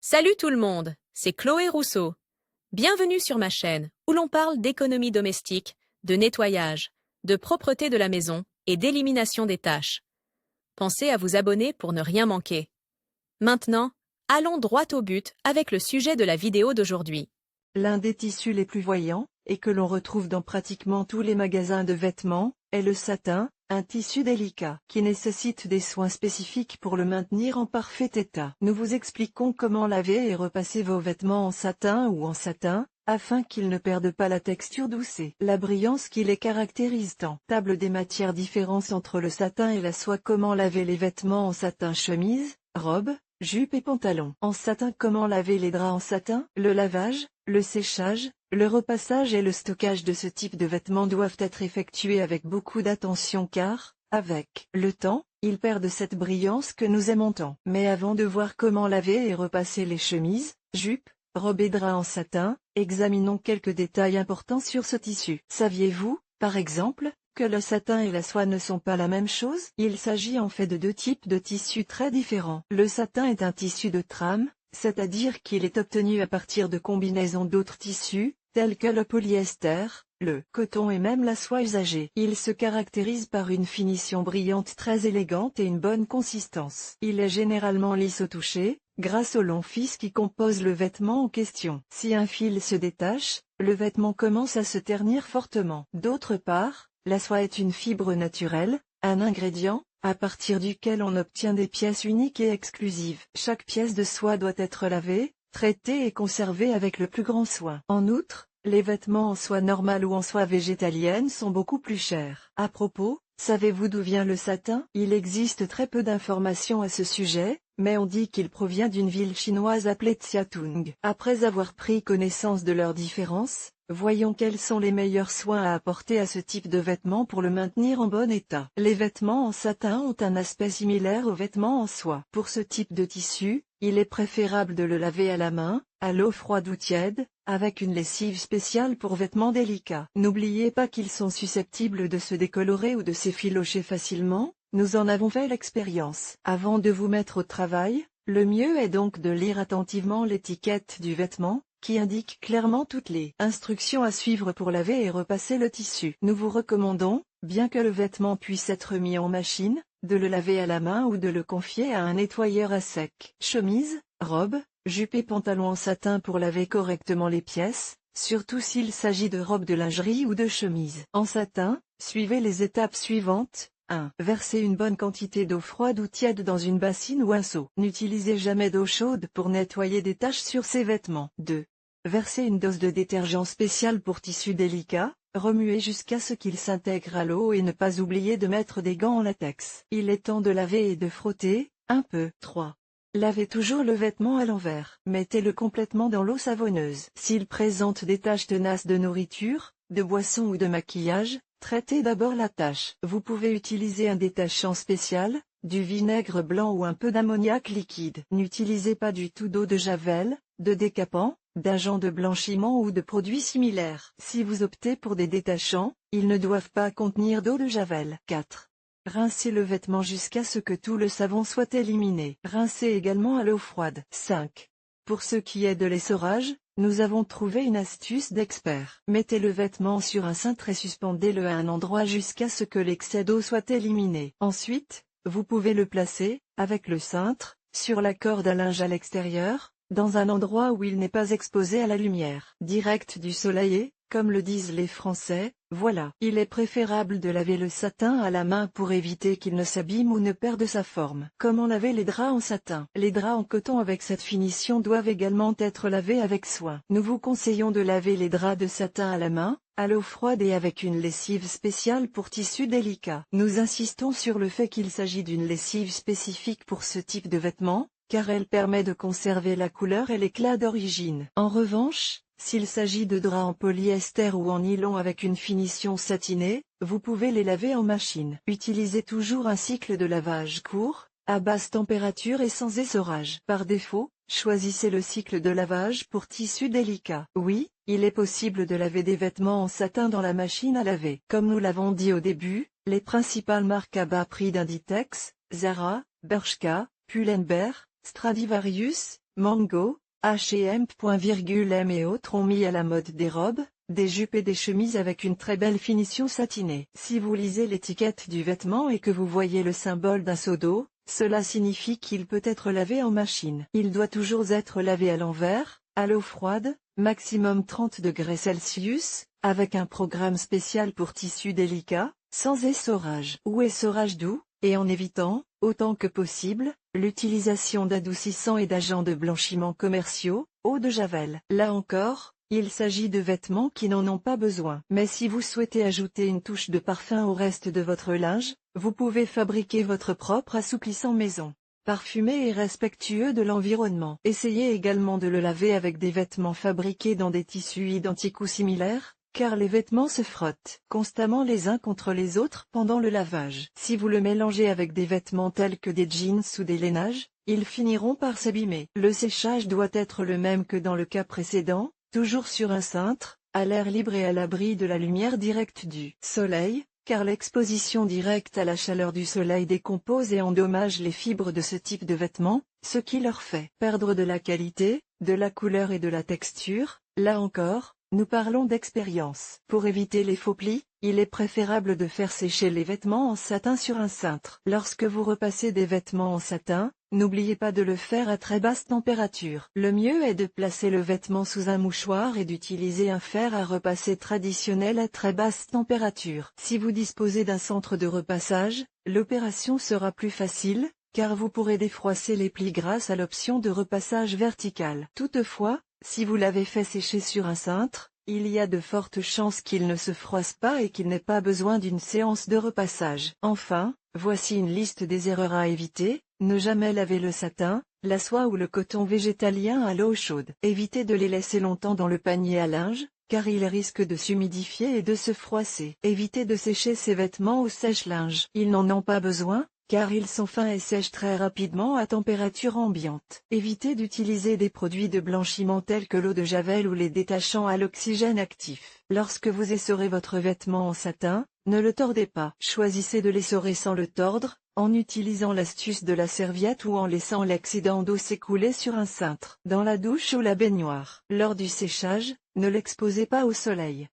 Salut tout le monde, c'est Chloé Rousseau. Bienvenue sur ma chaîne où l'on parle d'économie domestique, de nettoyage, de propreté de la maison et d'élimination des tâches. Pensez à vous abonner pour ne rien manquer. Maintenant, allons droit au but avec le sujet de la vidéo d'aujourd'hui. L'un des tissus les plus voyants, et que l'on retrouve dans pratiquement tous les magasins de vêtements, est le satin, un tissu délicat qui nécessite des soins spécifiques pour le maintenir en parfait état. Nous vous expliquons comment laver et repasser vos vêtements en satin ou en satin, afin qu'ils ne perdent pas la texture douce et la brillance qui les caractérise tant. Table des matières différences entre le satin et la soie. Comment laver les vêtements en satin? Chemise, robe, jupe et pantalon. En satin. Comment laver les draps en satin? Le lavage, le séchage, le repassage et le stockage de ce type de vêtements doivent être effectués avec beaucoup d'attention car, avec le temps, ils perdent cette brillance que nous aimons tant. Mais avant de voir comment laver et repasser les chemises, jupes, robes et draps en satin, examinons quelques détails importants sur ce tissu. Saviez-vous, par exemple, que le satin et la soie ne sont pas la même chose? Il s'agit en fait de deux types de tissus très différents. Le satin est un tissu de trame, c'est-à-dire qu'il est obtenu à partir de combinaisons d'autres tissus, tels que le polyester, le coton et même la soie usagée. Il se caractérise par une finition brillante très élégante et une bonne consistance. Il est généralement lisse au toucher, grâce au long fil qui compose le vêtement en question. Si un fil se détache, le vêtement commence à se ternir fortement. D'autre part, la soie est une fibre naturelle, un ingrédient, à partir duquel on obtient des pièces uniques et exclusives. Chaque pièce de soie doit être lavée, traitée et conservée avec le plus grand soin. En outre, les vêtements en soie normale ou en soie végétalienne sont beaucoup plus chers. À propos, savez-vous d'où vient le satin? Il existe très peu d'informations à ce sujet, mais on dit qu'il provient d'une ville chinoise appelée Xiatung. Après avoir pris connaissance de leurs différences, voyons quels sont les meilleurs soins à apporter à ce type de vêtements pour le maintenir en bon état. Les vêtements en satin ont un aspect similaire aux vêtements en soie. Pour ce type de tissu, il est préférable de le laver à la main, à l'eau froide ou tiède, avec une lessive spéciale pour vêtements délicats. N'oubliez pas qu'ils sont susceptibles de se décolorer ou de s'effilocher facilement, nous en avons fait l'expérience. Avant de vous mettre au travail, le mieux est donc de lire attentivement l'étiquette du vêtement, qui indique clairement toutes les instructions à suivre pour laver et repasser le tissu. Nous vous recommandons, bien que le vêtement puisse être mis en machine, de le laver à la main ou de le confier à un nettoyeur à sec. Chemise, robe, jupe et pantalon en satin pour laver correctement les pièces, surtout s'il s'agit de robes de lingerie ou de chemises. En satin, suivez les étapes suivantes. 1. Versez une bonne quantité d'eau froide ou tiède dans une bassine ou un seau. N'utilisez jamais d'eau chaude pour nettoyer des taches sur ces vêtements. 2. Versez une dose de détergent spécial pour tissus délicats, remuez jusqu'à ce qu'il s'intègre à l'eau et ne pas oublier de mettre des gants en latex. Il est temps de laver et de frotter, un peu. 3. Lavez toujours le vêtement à l'envers. Mettez-le complètement dans l'eau savonneuse. S'il présente des taches tenaces de nourriture, de boisson ou de maquillage, traitez d'abord la tache. Vous pouvez utiliser un détachant spécial, du vinaigre blanc ou un peu d'ammoniac liquide. N'utilisez pas du tout d'eau de javel, de décapant, d'agent de blanchiment ou de produits similaires. Si vous optez pour des détachants, ils ne doivent pas contenir d'eau de javel. 4. Rincez le vêtement jusqu'à ce que tout le savon soit éliminé. Rincez également à l'eau froide. 5. Pour ce qui est de l'essorage, nous avons trouvé une astuce d'expert. Mettez le vêtement sur un cintre et suspendez-le à un endroit jusqu'à ce que l'excès d'eau soit éliminé. Ensuite, vous pouvez le placer, avec le cintre, sur la corde à linge à l'extérieur, dans un endroit où il n'est pas exposé à la lumière directe du soleil et, comme le disent les Français, voilà. Il est préférable de laver le satin à la main pour éviter qu'il ne s'abîme ou ne perde sa forme. Comment laver les draps en satin? Les draps en coton avec cette finition doivent également être lavés avec soin. Nous vous conseillons de laver les draps de satin à la main, à l'eau froide et avec une lessive spéciale pour tissus délicats. Nous insistons sur le fait qu'il s'agit d'une lessive spécifique pour ce type de vêtements, car elle permet de conserver la couleur et l'éclat d'origine. En revanche, s'il s'agit de draps en polyester ou en nylon avec une finition satinée, vous pouvez les laver en machine. Utilisez toujours un cycle de lavage court, à basse température et sans essorage. Par défaut, choisissez le cycle de lavage pour tissus délicats. Oui, il est possible de laver des vêtements en satin dans la machine à laver. Comme nous l'avons dit au début, les principales marques à bas prix d'Inditex, Zara, Bershka, Pull&Bear, Stradivarius, Mango, H&M. et autres ont mis à la mode des robes, des jupes et des chemises avec une très belle finition satinée. Si vous lisez l'étiquette du vêtement et que vous voyez le symbole d'un seau d'eau, cela signifie qu'il peut être lavé en machine. Il doit toujours être lavé à l'envers, à l'eau froide, maximum 30 degrés Celsius, avec un programme spécial pour tissus délicats, sans essorage ou essorage doux, et en évitant, autant que possible, l'utilisation d'adoucissants et d'agents de blanchiment commerciaux, eau de Javel. Là encore, il s'agit de vêtements qui n'en ont pas besoin. Mais si vous souhaitez ajouter une touche de parfum au reste de votre linge, vous pouvez fabriquer votre propre assouplissant maison. Parfumé et respectueux de l'environnement. Essayez également de le laver avec des vêtements fabriqués dans des tissus identiques ou similaires, car les vêtements se frottent constamment les uns contre les autres pendant le lavage. Si vous le mélangez avec des vêtements tels que des jeans ou des lainages, ils finiront par s'abîmer. Le séchage doit être le même que dans le cas précédent, toujours sur un cintre, à l'air libre et à l'abri de la lumière directe du soleil, car l'exposition directe à la chaleur du soleil décompose et endommage les fibres de ce type de vêtements, ce qui leur fait perdre de la qualité, de la couleur et de la texture. Là encore, nous parlons d'expérience. Pour éviter les faux plis, il est préférable de faire sécher les vêtements en satin sur un cintre. Lorsque vous repassez des vêtements en satin, n'oubliez pas de le faire à très basse température. Le mieux est de placer le vêtement sous un mouchoir et d'utiliser un fer à repasser traditionnel à très basse température. Si vous disposez d'un centre de repassage, l'opération sera plus facile, car vous pourrez défroisser les plis grâce à l'option de repassage vertical. Toutefois, si vous l'avez fait sécher sur un cintre, il y a de fortes chances qu'il ne se froisse pas et qu'il n'ait pas besoin d'une séance de repassage. Enfin, voici une liste des erreurs à éviter. Ne jamais laver le satin, la soie ou le coton végétalien à l'eau chaude. Évitez de les laisser longtemps dans le panier à linge, car ils risquent de s'humidifier et de se froisser. Évitez de sécher ces vêtements au sèche-linge. Ils n'en ont pas besoin, car ils sont fins et sèchent très rapidement à température ambiante. Évitez d'utiliser des produits de blanchiment tels que l'eau de Javel ou les détachants à l'oxygène actif. Lorsque vous essorez votre vêtement en satin, ne le tordez pas. Choisissez de l'essorer sans le tordre, en utilisant l'astuce de la serviette ou en laissant l'excédent d'eau s'écouler sur un cintre. Dans la douche ou la baignoire. Lors du séchage, ne l'exposez pas au soleil.